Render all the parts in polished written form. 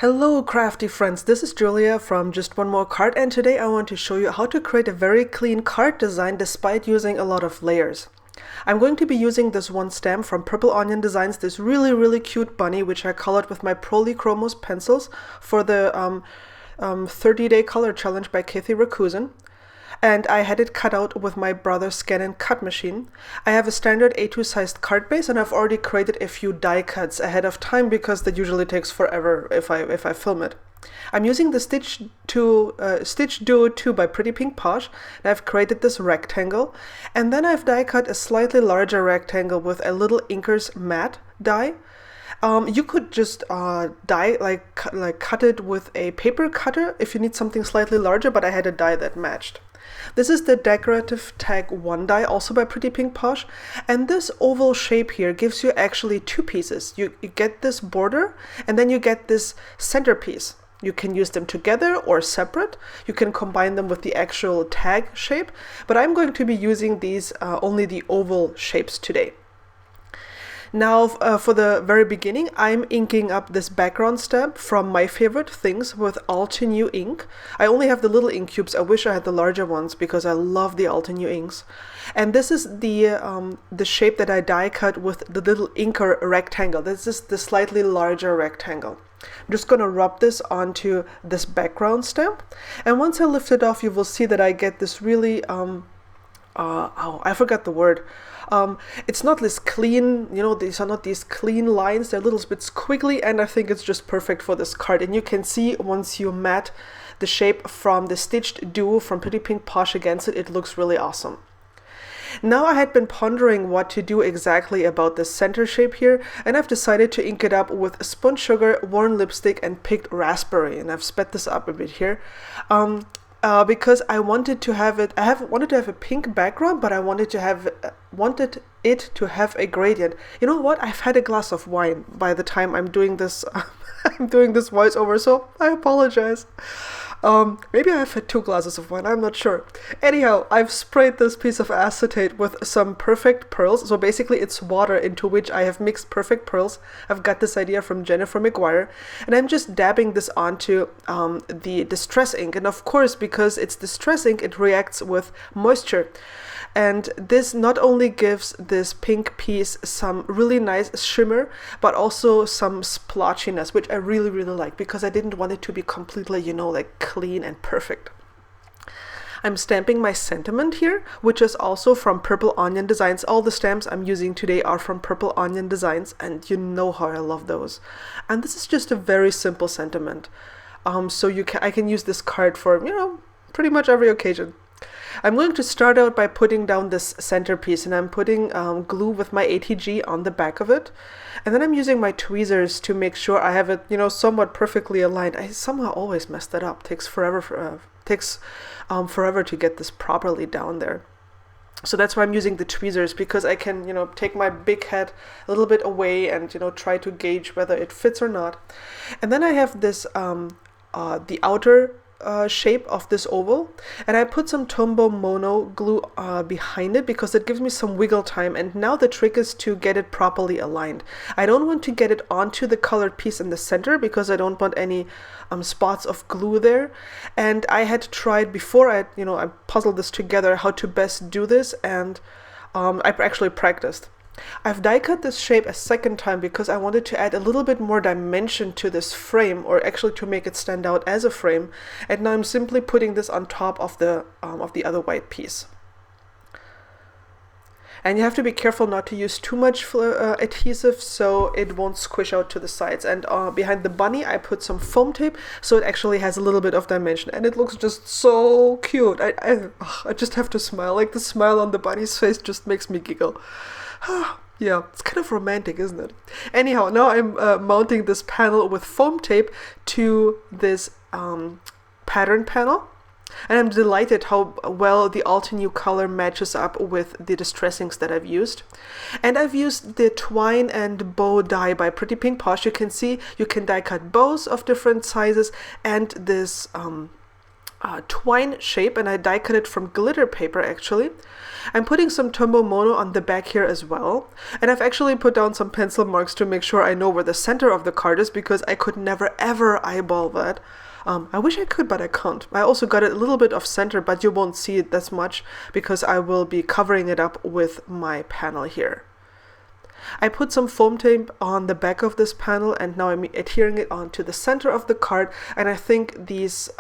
Hello crafty friends, this is Julia from Just One More Card, and today I want to show you how to create a very clean card design despite using a lot of layers. I'm going to be using this one stamp from Purple Onion Designs, this really cute bunny which I colored with my Polychromos pencils for the 30-day color challenge by Kathy Rakusin. And I had it cut out with my brother's scan and cut machine. I have a standard A2 sized card base, and I've already created a few die cuts ahead of time because that usually takes forever if I film it. I'm using the Stitch Duo 2 by Pretty Pink Posh, and I've created this rectangle, and then I've die cut a slightly larger rectangle with a little Inkers matte die. You could just cut it with a paper cutter if you need something slightly larger, but I had a die that matched. This is the Decorative Tag 1 die, also by Pretty Pink Posh, and this oval shape here gives you actually two pieces. You get this border, and then you get this centerpiece. You can use them together or separate. You can combine them with the actual tag shape, but I'm going to be using these only the oval shapes today. Now, for the very beginning, I'm inking up this background stamp from My Favorite Things with Altenew ink. I only have the little ink cubes. I wish I had the larger ones because I love the Altenew inks. And this is the shape that I die cut with the little inker rectangle. This is the slightly larger rectangle. I'm just going to rub this onto this background stamp. And once I lift it off, you will see that I get this really, I forgot the word. It's not this clean, these are not these clean lines, they're a little bit squiggly, and I think it's just perfect for this card. And you can see once you mat the shape from the Stitched Duo from Pretty Pink Posh against it, it looks really awesome. Now I had been pondering what to do exactly about this center shape here, and I've decided to ink it up with spun sugar, worn lipstick, and picked raspberry, and I've sped this up a bit here. Because I wanted to have it, wanted to have a pink background, but I wanted it to have a gradient. You know what? I've had a glass of wine by the time I'm doing this. I'm doing this voiceover, so I apologize. Maybe I've had 2 glasses of wine, I'm not sure. Anyhow, I've sprayed this piece of acetate with some perfect pearls. So basically it's water into which I have mixed perfect pearls. I've got this idea from Jennifer McGuire, and I'm just dabbing this onto the distress ink. And of course, because it's distress ink, it reacts with moisture. And this not only gives this pink piece some really nice shimmer, but also some splotchiness, which I really like, because I didn't want it to be completely, like clean and perfect. I'm stamping my sentiment here, which is also from Purple Onion Designs. All the stamps I'm using today are from Purple Onion Designs, and you know how I love those. And this is just a very simple sentiment. So I can use this card for, pretty much every occasion. I'm going to start out by putting down this centerpiece, and I'm putting glue with my ATG on the back of it, and then I'm using my tweezers to make sure I have it, somewhat perfectly aligned. I somehow always mess that up. Takes forever to get this properly down there. So that's why I'm using the tweezers, because I can, take my big head a little bit away and, try to gauge whether it fits or not. And then I have this, the outer shape of this oval, and I put some Tombow Mono glue behind it because it gives me some wiggle time. And now the trick is to get it properly aligned. I don't want to get it onto the colored piece in the center because I don't want any spots of glue there. And I had tried before I puzzled this together how to best do this, and I actually practiced. I've die cut this shape a second time because I wanted to add a little bit more dimension to this frame, or actually to make it stand out as a frame. And now I'm simply putting this on top of the other white piece. And you have to be careful not to use too much adhesive so it won't squish out to the sides. And behind the bunny I put some foam tape so it actually has a little bit of dimension, and it looks just so cute. I just have to smile. Like, the smile on the bunny's face just makes me giggle. Yeah, it's kind of romantic, isn't it? Anyhow, now I'm mounting this panel with foam tape to this pattern panel. And I'm delighted how well the Altenew color matches up with the distress inks that I've used. And I've used the Twine and Bow die by Pretty Pink Posh. You can see you can die cut bows of different sizes, and this twine shape, and I die cut it from glitter paper actually. I'm putting some Tombow Mono on the back here as well, and I've actually put down some pencil marks to make sure I know where the center of the card is, because I could never ever eyeball that. I wish I could, but I can't. I also got it a little bit off center, but you won't see it as much because I will be covering it up with my panel here. I put some foam tape on the back of this panel, and now I'm adhering it onto the center of the card, and I think these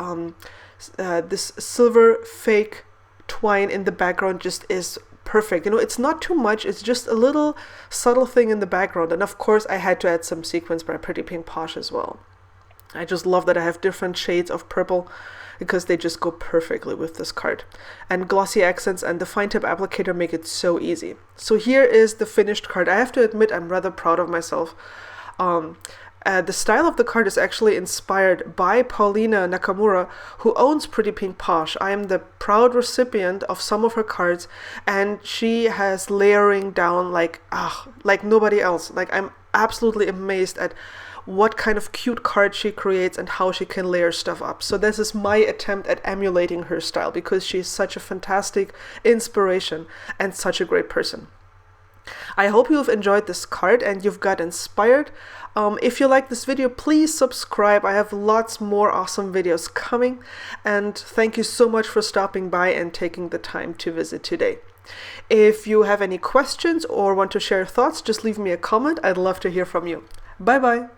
this silver fake twine in the background just is perfect. You know, it's not too much, it's just a little subtle thing in the background, and of course I had to add some sequins by Pretty Pink Posh as well. I just love that I have different shades of purple because they just go perfectly with this card. And glossy accents and the fine tip applicator make it so easy. So here is the finished card. I have to admit I'm rather proud of myself. The style of the card is actually inspired by Paulina Nakamura, who owns Pretty Pink Posh. I am the proud recipient of some of her cards, and she has layering down like nobody else. Like, I'm absolutely amazed at what kind of cute card she creates and how she can layer stuff up. So this is my attempt at emulating her style, because she's such a fantastic inspiration and such a great person. I hope you've enjoyed this card and you've got inspired. If you like this video, please subscribe. I have lots more awesome videos coming, and thank you so much for stopping by and taking the time to visit today. If you have any questions or want to share thoughts, just leave me a comment. I'd love to hear from you. Bye bye.